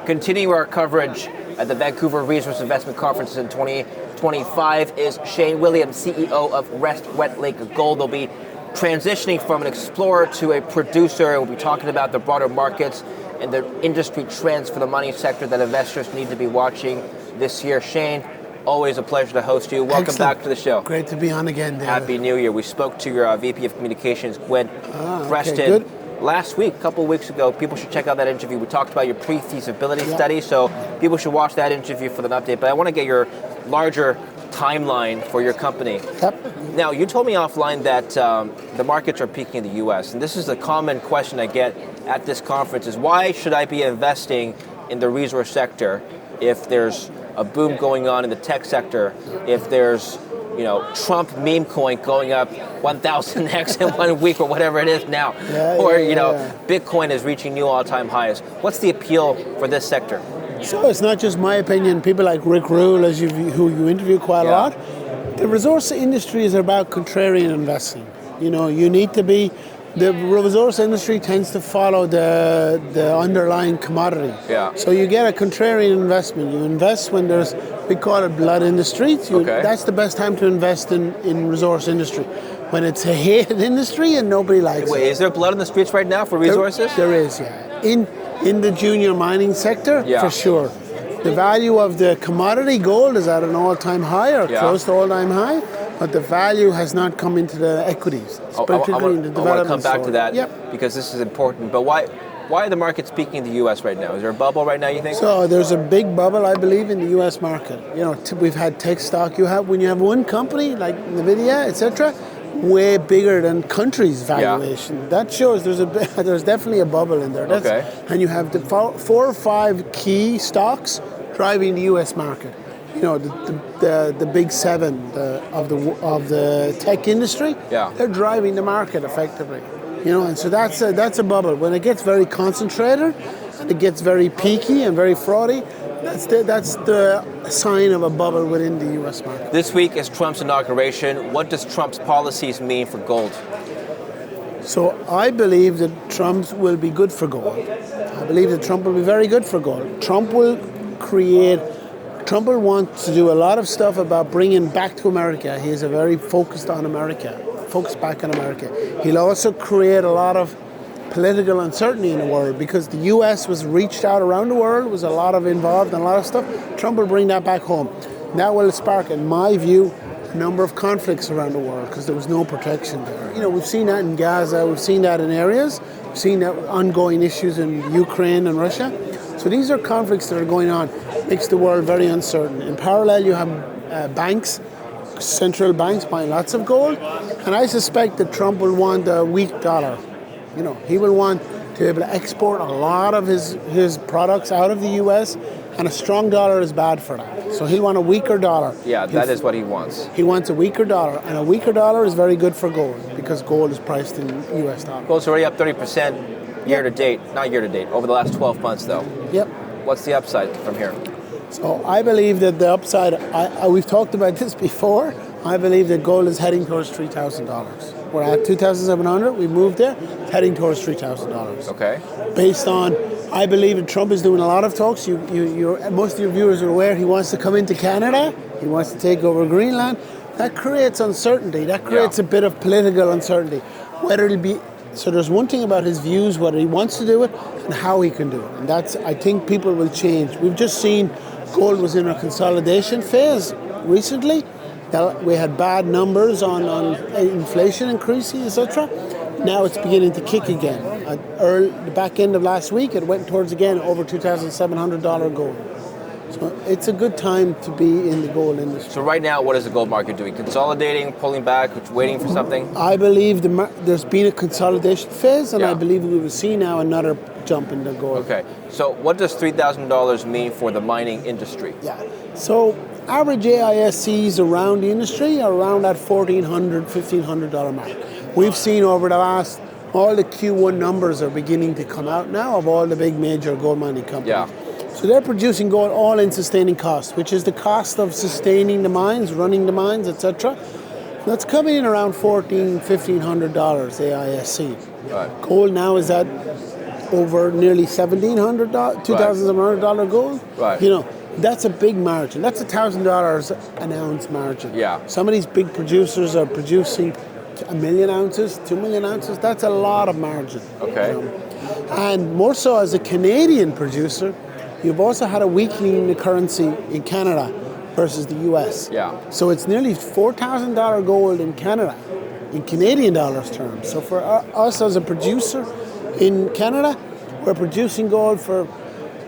Continuing our coverage at the Vancouver Resource Investment Conference in 2025 is Shane Williams, CEO of Rest Wet Lake Gold. They'll be transitioning from an explorer to a producer. We'll be talking about the broader markets and the industry trends for the mining sector that investors need to be watching this year. Shane, always a pleasure to host you. Welcome Excellent. Back to the show. Great to be on again, David. Happy New Year. We spoke to your VP of Communications, Gwen Preston, good. last week, a couple of weeks ago. People should check out that interview. We talked about your pre-feasibility study, so people should watch that interview for an update. But I want to get your larger timeline for your company. Yep. Now, you told me offline that the markets are peaking in the U.S., and this is a common question I get at this conference, is why should I be investing in the resource sector if there's a boom going on in the tech sector, if there's Trump meme coin going up 1,000x in 1 week or whatever it is now, Bitcoin is reaching new all-time highs. What's the appeal for this sector? So it's not just my opinion. People like Rick Rule, who you interview quite a lot. The resource industry is about contrarian investing. You need to be. The resource industry tends to follow the underlying commodity. Yeah. So you get a contrarian investment. You invest when we call it blood in the streets. That's the best time to invest in resource industry. When it's a hated industry and nobody likes it. Wait, is there blood in the streets right now for resources? There is, yeah. In the junior mining sector, for sure. The value of the commodity gold is at an all-time high or close to all-time high. But the value has not come into the equities, particularly in the development. I want to come back to that because this is important. But why are the markets peaking in the U.S. right now? Is there a bubble right now, you think? So there's a big bubble, I believe, in the U.S. market. We've had tech stock. When you have one company like NVIDIA, etc., way bigger than countries' valuation. Yeah. That shows there's definitely a bubble in there. And you have the 4 or 5 key stocks driving the U.S. market. The big 7 of the tech industry, they're driving the market effectively. And so that's a bubble. When it gets very concentrated and it gets very peaky and very fraudy, that's the sign of a bubble within the U.S. market. This week is Trump's inauguration. What does Trump's policies mean for gold? So I believe that Trump will be good for gold. I believe that Trump will be very good for gold. Trump will want to do a lot of stuff about bringing back to America. He is very focused back on America. He'll also create a lot of political uncertainty in the world because the U.S. was reached out around the world, was a lot of involved in a lot of stuff. Trump will bring that back home. That will spark, in my view, a number of conflicts around the world because there was no protection there. We've seen that in Gaza, we've seen that in areas, we've seen that ongoing issues in Ukraine and Russia. So these are conflicts that are going on. Makes the world very uncertain. In parallel, you have banks, central banks buying lots of gold, and I suspect that Trump will want a weak dollar. He will want to be able to export a lot of his products out of the U.S., and a strong dollar is bad for that. So he'll want a weaker dollar. Yeah, that is what he wants. He wants a weaker dollar, and a weaker dollar is very good for gold because gold is priced in U.S. dollars. Gold's already up 30% year to date, not year to date, over the last 12 months though. Yep. What's the upside from here? So I believe that the upside, we've talked about this before, I believe that gold is heading towards $3,000. We're at 2,700, we moved there, it's heading towards $3,000. Okay. Based on, I believe that Trump is doing a lot of talks. Most of your viewers are aware he wants to come into Canada, he wants to take over Greenland. That creates uncertainty, that creates a bit of political uncertainty. Whether it'll be, so there's one thing about his views, whether he wants to do it and how he can do it. And I think people will change. We've just seen gold was in a consolidation phase recently. We had bad numbers on inflation increasing, etc. Now it's beginning to kick again. The back end of last week, it went towards again over $2,700 gold. So it's a good time to be in the gold industry. So right now, what is the gold market doing? Consolidating, pulling back, waiting for something? I believe there's been a consolidation phase, and I believe we will see now another jump in the gold. Okay, so what does $3,000 mean for the mining industry? Yeah, so average AISCs around the industry are around that $1,400, $1,500 mark. We've seen over the last, all the Q1 numbers are beginning to come out now of all the big major gold mining companies. Yeah. So they're producing gold all in sustaining costs, which is the cost of sustaining the mines, running the mines, etc. That's coming in around $1,400, $1,500 AISC. Right. Gold now is at over nearly $1,700, $2,700 gold. Right. You know, that's a big margin. That's $1,000 an ounce margin. Yeah. Some of these big producers are producing 1 million ounces, 2 million ounces. That's a lot of margin. Okay. And more so as a Canadian producer, you've also had a weakening in the currency in Canada versus the US. Yeah. So it's nearly $4,000 gold in Canada, in Canadian dollars terms. So for us as a producer in Canada, we're producing gold for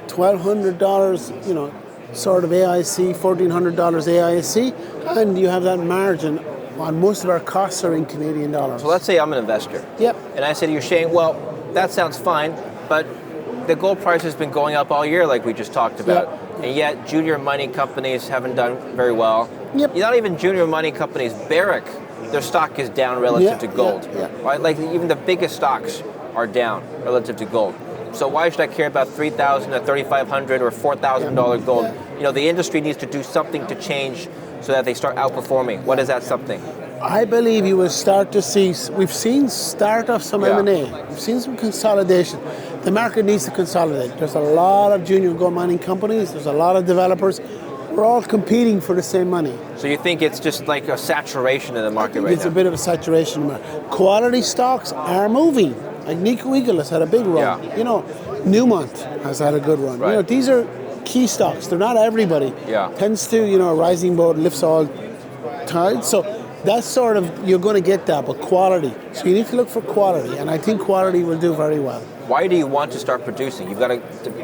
$1,200, you know, sort of AIC, $1,400 AIC, and you have that margin on most of our costs are in Canadian dollars. So let's say I'm an investor. Yep. And I say to you, Shane, well, that sounds fine, but the gold price has been going up all year like we just talked about. Yep. And yet junior mining companies haven't done very well. Yep. Not even junior mining companies, Barrick, their stock is down relative to gold. Right? Like even the biggest stocks are down relative to gold. So why should I care about $3,000 or $3,500 or $4,000 gold? You know, the industry needs to do something to change so that they start outperforming. What is that something? I believe you will start to see, we've seen start of some M&A, we've seen some consolidation. The market needs to consolidate. There's a lot of junior gold mining companies, there's a lot of developers. We're all competing for the same money. So you think it's just like a saturation in the market right now? It's a bit of a saturation in the market. Quality stocks are moving. Like Nico Eagle has had a big run. Yeah. You know, Newmont has had a good run. Right. You know, these are key stocks. They're not everybody. Yeah. Tends to, you know, a rising boat lifts all tides. So that's sort of, you're going to get that, but quality. So you need to look for quality, and I think quality will do very well. Why do you want to start producing? You've got a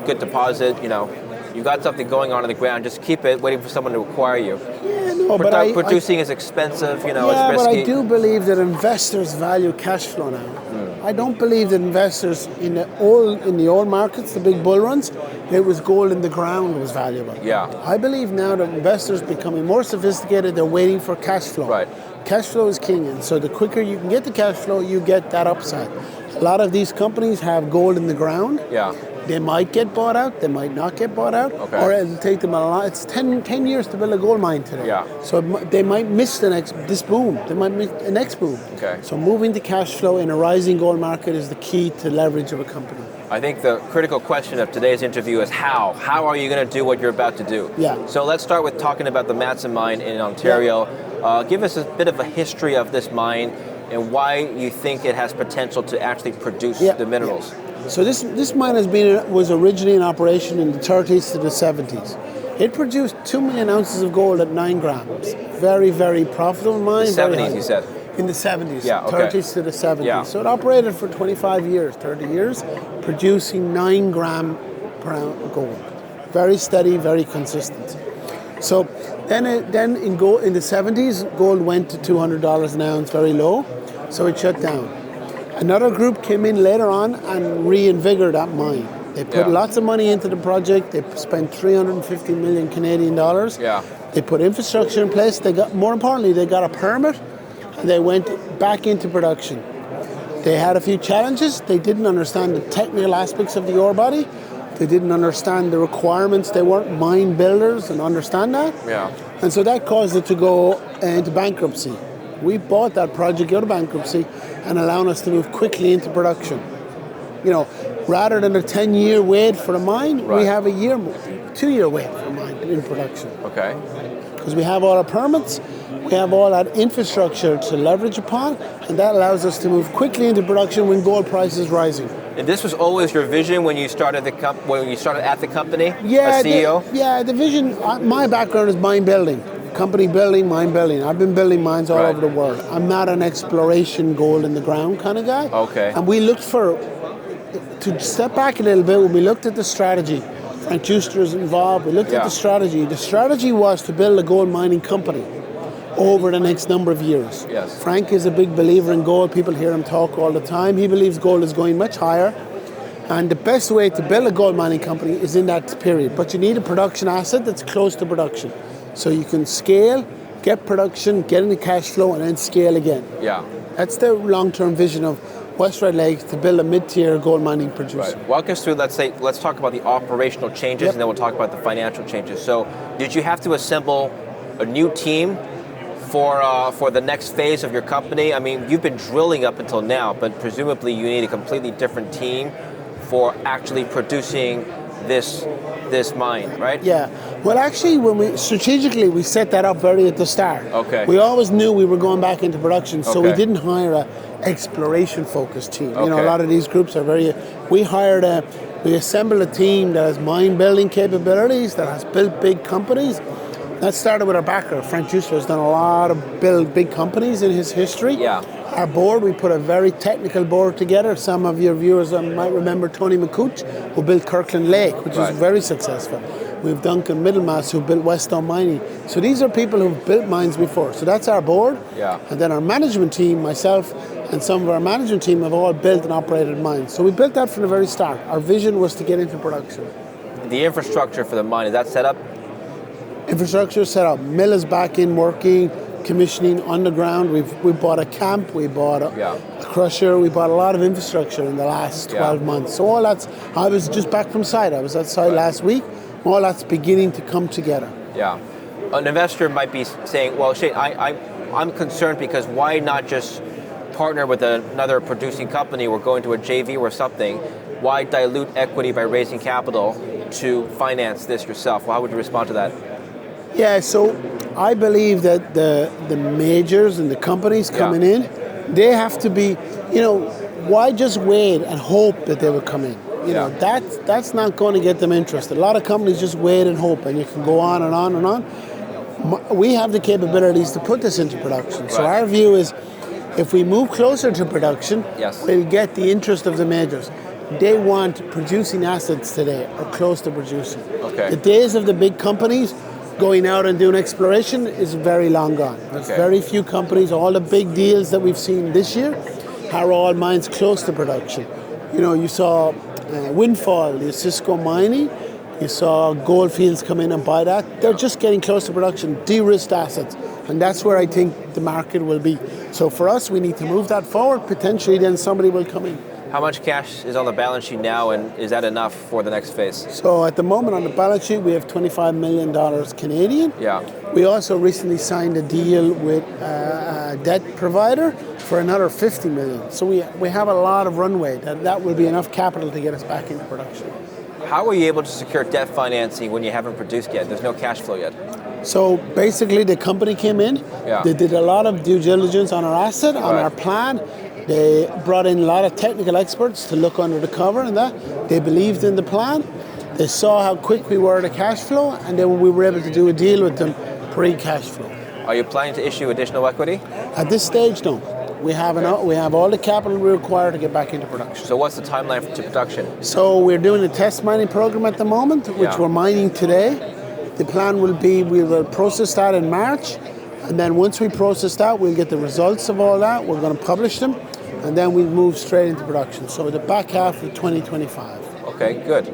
good deposit, you know, you've got something going on in the ground, just keep it, waiting for someone to acquire you. Yeah, no, but producing is expensive, you know, yeah, it's risky. but I do believe that investors value cash flow now. I don't believe that investors in the old markets, the big bull runs, it was gold in the ground was valuable. Yeah. I believe now that investors becoming more sophisticated, they're waiting for cash flow. Right. Cash flow is king, and so the quicker you can get the cash flow, you get that upside. A lot of these companies have gold in the ground. Yeah. They might get bought out, they might not get bought out, or it'll take them a lot. It's 10 years to build a gold mine today. Yeah. So they might miss this boom. They might miss the next boom. Okay. So moving to cash flow in a rising gold market is the key to leverage of a company. I think the critical question of today's interview is how. How are you going to do what you're about to do? Yeah. So let's start with talking about the Matson mine in Ontario. Yeah. Give us a bit of a history of this mine and why you think it has potential to actually produce the minerals. So this mine was originally in operation in the 30s to the 70s. It produced 2 million ounces of gold at 9 grams. Very, very profitable mine. The 70s, you said? In the 70s, yeah, okay. 30s to the 70s. Yeah. So it operated for 25 years, 30 years, producing 9 gram per ounce gold. Very steady, very consistent. So then in the 70s, gold went to $200 an ounce, very low, so it shut down. Another group came in later on and reinvigorated that mine. They put lots of money into the project. They spent 350 million Canadian dollars. Yeah. They put infrastructure in place. More importantly, they got a permit and they went back into production. They had a few challenges. They didn't understand the technical aspects of the ore body. They didn't understand the requirements. They weren't mine builders and understand that. Yeah. And so that caused it to go into bankruptcy. We bought that project out of bankruptcy and allowed us to move quickly into production. You know, rather than a 10-year wait for a mine, we have a 2-year wait for a mine in production. Okay. Because we have all our permits, we have all that infrastructure to leverage upon, and that allows us to move quickly into production when gold price is rising. And this was always your vision when you started at the company? Yeah, as CEO? The vision. My background is mine building. Company building, mine building. I've been building mines all over the world. I'm not an exploration gold in the ground kind of guy. Okay. And we looked to step back a little bit, when we looked at the strategy, Frank Juster was involved, we looked at the strategy. The strategy was to build a gold mining company over the next number of years. Yes. Frank is a big believer in gold. People hear him talk all the time. He believes gold is going much higher. And the best way to build a gold mining company is in that period. But you need a production asset that's close to production. So you can scale, get production, get into cash flow, and then scale again. Yeah. That's the long-term vision of West Red Lake, to build a mid-tier gold mining producer. Right. Walk us through, let's talk about the operational changes, and then we'll talk about the financial changes. So did you have to assemble a new team for the next phase of your company? I mean, you've been drilling up until now, but presumably you need a completely different team for actually producing this mine, right? Yeah. Well, actually, when we strategically we set that up very at the start. Okay. We always knew we were going back into production, so we Okay. didn't hire a exploration focused team. You know, Okay. a lot of these groups are very. We assembled a team that has mine building capabilities, that has built big companies. That started with our backer. Frank Juster has done a lot of build big companies in his history. Yeah. Our board, we put a very technical board together. Some of your viewers might remember Tony McCooch, who built Kirkland Lake, which was very successful. We have Duncan Middlemass, who built Westone Mining. So these are people who've built mines before. So that's our board. Yeah. And then our management team, myself, and some of our management team have all built and operated mines. So we built that from the very start. Our vision was to get into production. The infrastructure for the mine, is that set up? Infrastructure set up. Mill is back in working, commissioning underground. We bought a camp, we bought a crusher, we bought a lot of infrastructure in the last 12 months. So all that's, I was just back from site. I was at site last week. All that's beginning to come together. Yeah. An investor might be saying, well, Shane, I'm concerned because why not just partner with another producing company or go into a JV or something? Why dilute equity by raising capital to finance this yourself? Well, how would you respond to that? Yeah, so I believe that the majors and the companies coming in, they have to be, why just wait and hope that they will come in? You know, that's not going to get them interested. A lot of companies just wait and hope, and you can go on and on and on. We have the capabilities to put this into production. So our view is, if we move closer to production, we'll get the interest of the majors. They want producing assets today or close to producing. Okay. The days of the big companies going out and doing exploration is very long gone. There's very few companies. All the big deals that we've seen this year are all mines close to production. You saw Windfall, the Cisco Mining, you saw Goldfields come in and buy that. They're just getting close to production, de-risked assets. And that's where I think the market will be. So for us, we need to move that forward. Potentially then somebody will come in. How much cash is on the balance sheet now, and is that enough for the next phase? So at the moment on the balance sheet, we have $25 million Canadian. Yeah. We also recently signed a deal with a debt provider for another $50 million. So we have a lot of runway. That will be enough capital to get us back into production. How were you able to secure debt financing when you haven't produced yet? There's no cash flow yet. So basically the company came in, they did a lot of due diligence on our asset, on our plan. They brought in a lot of technical experts to look under the cover and that. They believed in the plan. They saw how quick we were to cash flow, and then we were able to do a deal with them pre-cash flow. Are you planning to issue additional equity? At this stage, no. We have all the capital we require to get back into production. So what's the timeline to production? So we're doing a test mining program at the moment, which we're mining today. The plan will be we will process that in March, and then once we process that, we'll get the results of all that. We're going to publish them, and then we'll move straight into production. So the back half of 2025. Okay, good.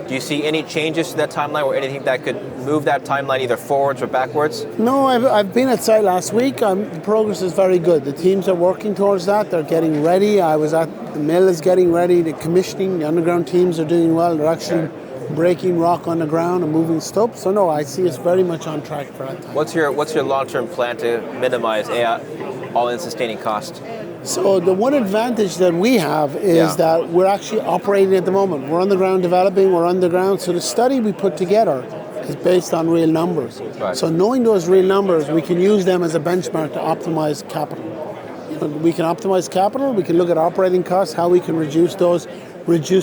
Do you see any changes to that timeline or anything that could move that timeline either forwards or backwards? No, I've been at site last week. The progress is very good. The teams are working towards that. They're getting ready. The mill is getting ready. The commissioning, the underground teams are doing well. They're actually breaking rock on the ground and moving stuff. So no, I see us very much on track for that time. What's your long-term plan to minimize all-in sustaining cost? So the one advantage that we have is that we're actually operating at the moment. We're underground developing, we're underground. So the study we put together is based on real numbers. Right. So knowing those real numbers, we can use them as a benchmark to optimize capital. We can optimize capital, we can look at operating costs, how we can reduce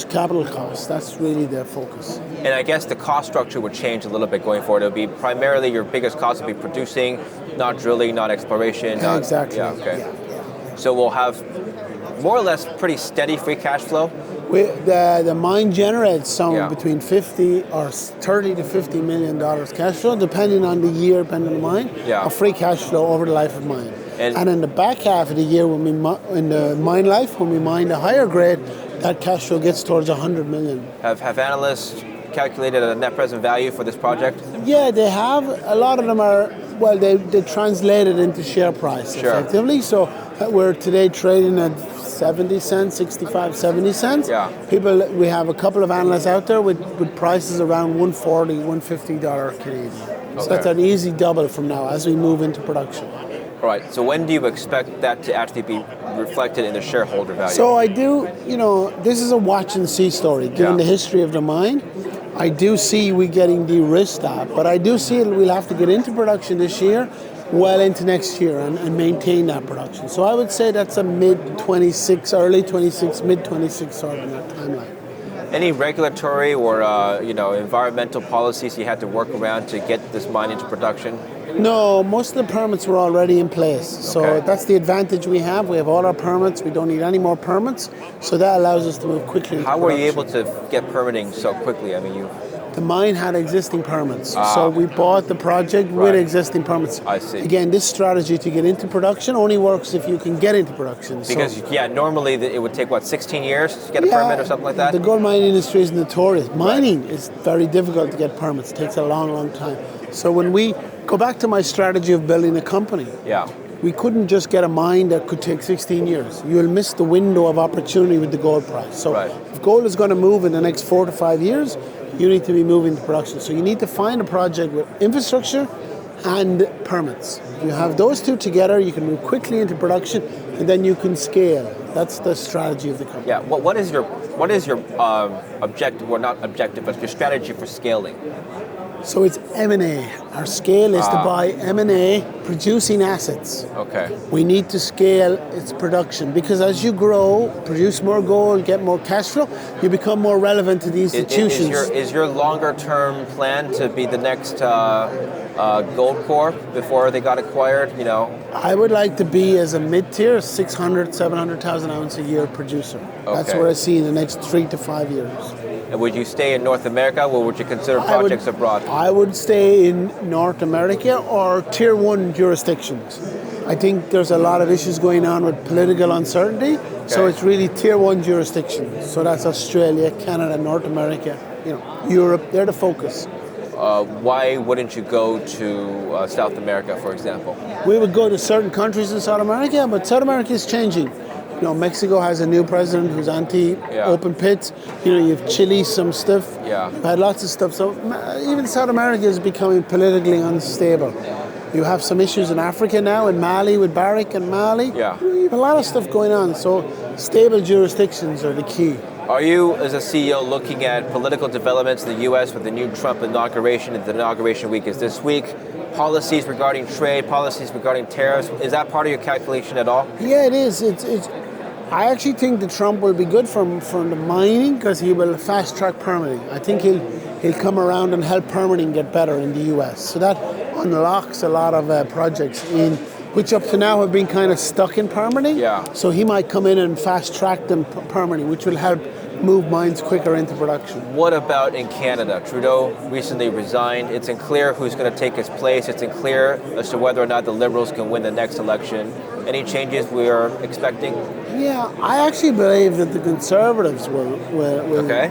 capital costs. That's really their focus. And I guess the cost structure would change a little bit going forward. It would be primarily your biggest cost would be producing, not drilling, not exploration. Exactly. So we'll have more or less pretty steady free cash flow. The mine generates somewhere between $30 to $50 million cash flow, depending on the year, depending on the mine, of free cash flow over the life of mine. And in the back half of the year, in the mine life, when we mine the higher grade, that cash flow gets towards $100 million. Have analysts calculated a net present value for this project? Yeah, they have. A lot of them are, they translate it into share price effectively. So we're today trading at 70 cents, 65, 70 cents. We have a couple of analysts out there with prices around $140, $150 Canadian. So that's an easy double from now as we move into production. All right, so when do you expect that to actually be reflected in the shareholder value? So I do, this is a watch and see story, given the history of the mine. I do see we getting de-risked that, but I do see we'll have to get into production this year, well into next year, and maintain that production. So I would say that's a mid-26, early 26, mid-26 sort of that timeline. Any regulatory or environmental policies you had to work around to get this mine into production? No, most of the permits were already in place. So that's the advantage we have. We have all our permits. We don't need any more permits. So that allows us to move quickly. How were you able to get permitting so quickly? I mean, the mine had existing permits. So we bought the project with existing permits. I see. Again, this strategy to get into production only works if you can get into production. Because, normally it would take, 16 years to get a permit or something like that? The gold mining industry is notorious. Mining is very difficult to get permits. It takes a long, long time. So when we go back to my strategy of building a company, we couldn't just get a mine that could take 16 years. You'll miss the window of opportunity with the gold price. So if gold is going to move in the next 4 to 5 years, you need to be moving to production. So you need to find a project with infrastructure and permits. If you have those two together, you can move quickly into production, and then you can scale. That's the strategy of the company. Yeah. What is your objective, or not objective, but your strategy for scaling? So it's M&A. Our scale is to buy M&A producing assets. Okay. We need to scale its production because as you grow, produce more gold, get more cash flow, you become more relevant to the institutions. Is your longer term plan to be the next Gold Corp before they got acquired? I would like to be as a mid-tier 600, 700,000 ounce a year producer. Okay. That's what I see in the next 3 to 5 years. And would you stay in North America, or would you consider projects abroad? I would stay in North America or Tier 1 jurisdictions. I think there's a lot of issues going on with political uncertainty, so it's really Tier 1 jurisdictions. So that's Australia, Canada, North America, Europe, they're the focus. Why wouldn't you go to South America, for example? We would go to certain countries in South America, but South America is changing. Mexico has a new president who's anti-open pits. You have Chile, some stuff. You've had lots of stuff. So even South America is becoming politically unstable. You have some issues in Africa now, in Mali, with Barrick and Mali. You have a lot of stuff going on. So stable jurisdictions are the key. Are you, as a CEO, looking at political developments in the U.S. with the new Trump inauguration, and the inauguration week is this week? Policies regarding trade, policies regarding tariffs, is that part of your calculation at all? Yeah, it is. I actually think that Trump will be good for the mining because he will fast track permitting. I think he'll come around and help permitting get better in the U.S. So that unlocks a lot of projects which up to now have been kind of stuck in permitting. So he might come in and fast track them permitting, which will help move mines quicker into production. What about in Canada? Trudeau recently resigned. It's unclear who's going to take his place. It's unclear as to whether or not the Liberals can win the next election. Any changes we are expecting? Yeah, I actually believe that the Conservatives will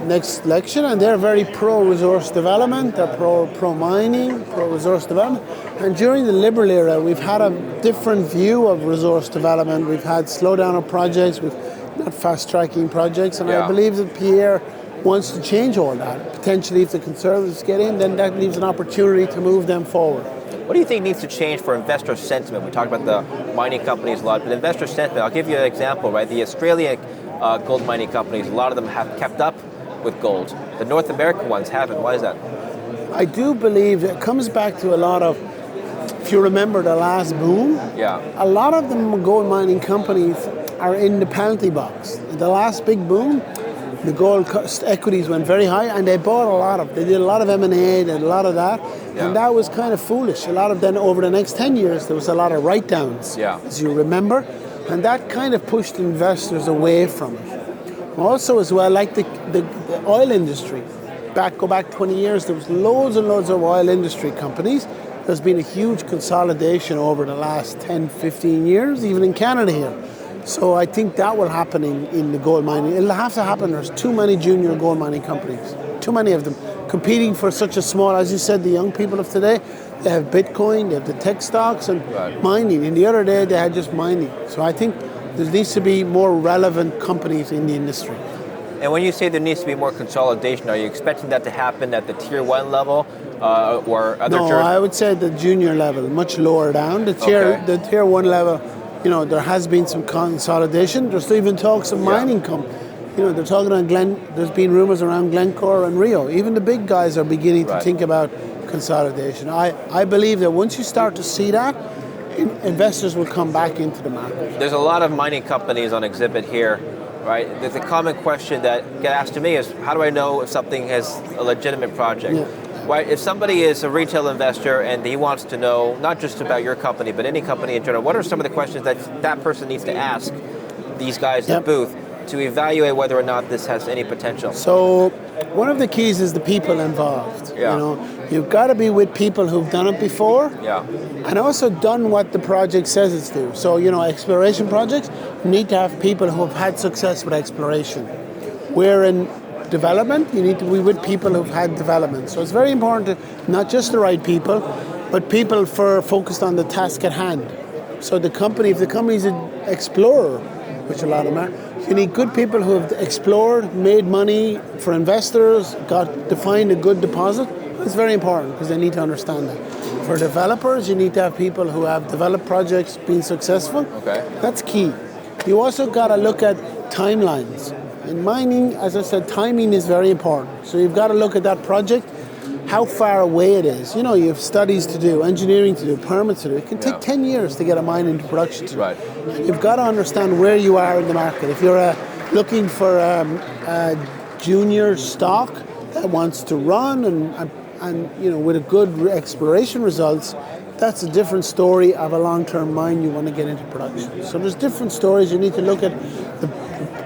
next election, and they're very pro-resource development, they're pro-mining, pro-resource development. And during the Liberal era, we've had a different view of resource development. We've had slowdown of projects, we've not fast-tracking projects, and I believe that Pierre wants to change all that. Potentially, if the Conservatives get in, then that leaves an opportunity to move them forward. What do you think needs to change for investor sentiment? We talk about the mining companies a lot, but investor sentiment, I'll give you an example, right? The Australian gold mining companies, a lot of them have kept up with gold. The North American ones haven't. Why is that? I do believe it comes back to a lot of, if you remember the last boom, a lot of the gold mining companies are in the penalty box. The last big boom, the gold equities went very high, and they bought they did a lot of M&A, they did a lot of that, and that was kind of foolish. A lot of then over the next 10 years, there was a lot of write-downs, as you remember, and that kind of pushed investors away from it. Also as well, like the oil industry, go back 20 years, there was loads and loads of oil industry companies. There's been a huge consolidation over the last 10, 15 years, even in Canada here. So I think that will happen in the gold mining. It'll have to happen. There's too many junior gold mining companies, too many of them, competing for such a small, as you said, the young people of today, they have Bitcoin, they have the tech stocks and mining. In the other day, they had just mining. So I think there needs to be more relevant companies in the industry. And when you say there needs to be more consolidation, are you expecting that to happen at the Tier 1 level or other No, I would say the junior level, much lower down. The Tier 1 level, there has been some consolidation. There's even talks of mining they're talking on there's been rumors around Glencore and Rio. Even the big guys are beginning to think about consolidation. I believe that once you start to see that, investors will come back into the market. There's a lot of mining companies on exhibit here, right? The common question that gets asked to me is, how do I know if something has a legitimate project? Yeah. Right? If somebody is a retail investor and he wants to know not just about your company, but any company in general, what are some of the questions that person needs to ask these guys at the booth to evaluate whether or not this has any potential? So one of the keys is the people involved. You've got to be with people who've done it before and also done what the project says it's do. So, exploration projects need to have people who have had success with exploration. We're in development, you need to be with people who've had development. So it's very important to not just the right people, but people focused on the task at hand. So if the company's an explorer, which a lot of them are, you need good people who have explored, made money for investors, defined a good deposit. It's very important because they need to understand that. For developers, you need to have people who have developed projects, been successful. Okay. That's key. You also got to look at timelines. In mining, as I said, timing is very important. So you've got to look at that project, how far away it is. You have studies to do, engineering to do, permits to do. It can take 10 years to get a mine into production. Right. You've got to understand where you are in the market. If you're looking for a junior stock that wants to run and with a good exploration results, that's a different story of a long-term mine you want to get into production. So there's different stories. You need to look at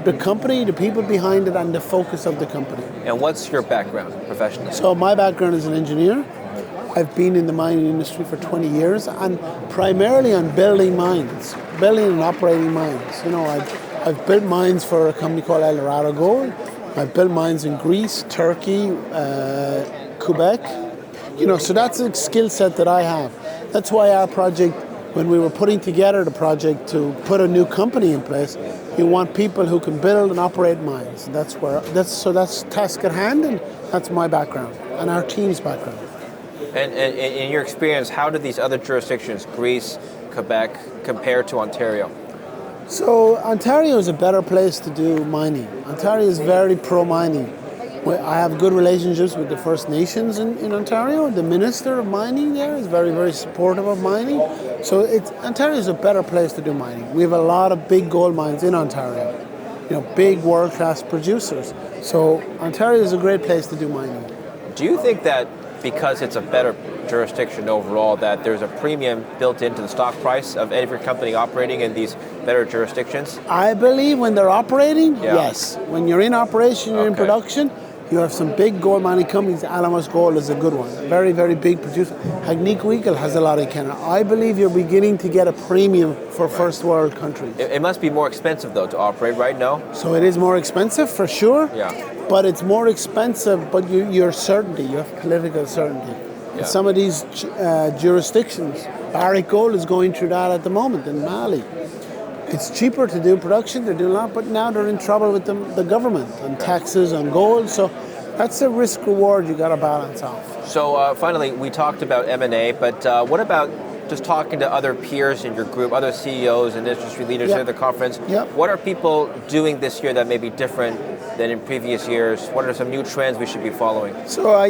the company, the people behind it, and the focus of the company. And what's your background professionally? So my background is an engineer. I've been in the mining industry for 20 years and primarily on building and operating mines. I've built mines for a company called El Dorado Gold. I've built mines in Greece, Turkey, Quebec. So that's a skill set that I have. That's why our project, when we were putting together the project to put a new company in place, you want people who can build and operate mines. That's task at hand, and that's my background and our team's background. And in your experience, how do these other jurisdictions, Greece, Quebec, compare to Ontario? So Ontario is a better place to do mining. Ontario is very pro-mining. I have good relationships with the First Nations in Ontario. The Minister of Mining there is very, very supportive of mining. So Ontario is a better place to do mining. We have a lot of big gold mines in Ontario, big world-class producers. So Ontario is a great place to do mining. Do you think that because it's a better jurisdiction overall, that there's a premium built into the stock price of every company operating in these better jurisdictions? I believe when they're operating, yes. When you're in operation, you're in production, you have some big gold mining companies. Alamos Gold is a good one. Very, very big producer. Agnico Eagle has a lot in Canada. I believe you're beginning to get a premium for first world countries. It must be more expensive, though, to operate, right? No? So it is more expensive, for sure. Yeah. But it's more expensive, but your certainty, you have political certainty. Yeah. Some of these jurisdictions, Barrick Gold is going through that at the moment in Mali. It's cheaper to do production, they're doing a lot, but now they're in trouble with the government and taxes on gold. So that's a risk reward you got to balance off. So finally, we talked about M&A, but what about just talking to other peers in your group, other CEOs and industry leaders here at the conference? What are people doing this year that may be different than in previous years? What are some new trends we should be following? So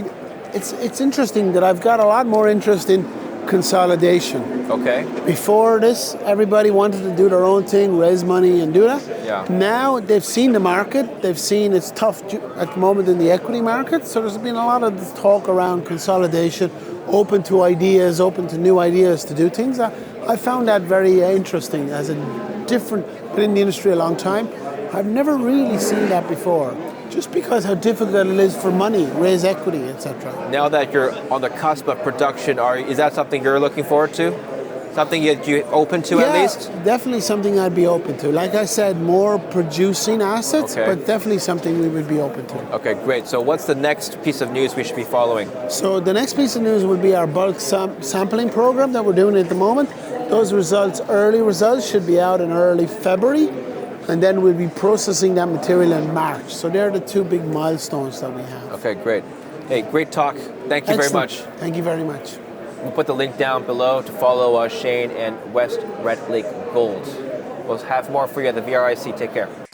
it's interesting that I've got a lot more interest in consolidation. Okay. Before this, everybody wanted to do their own thing, raise money and do that. Yeah. Now they've seen the market, they've seen it's tough at the moment in the equity market, so there's been a lot of talk around consolidation, open to ideas, open to new ideas to do things. I found that very interesting as a different, been in the industry a long time. I've never really seen that before. Just because how difficult it is for money, raise equity, etc. Now that you're on the cusp of production, is that something you're looking forward to? Something you're open to at least? Definitely something I'd be open to. Like I said, more producing assets, but definitely something we would be open to. Okay, great. So what's the next piece of news we should be following? So the next piece of news will be our bulk sampling program that we're doing at the moment. Those results, early results, should be out in early February. And then we'll be processing that material in March. So they're the two big milestones that we have. Okay, great. Hey, great talk. Thank you very much. Thank you very much. We'll put the link down below to follow Shane and West Red Lake Gold. We'll have more for you at the VRIC. Take care.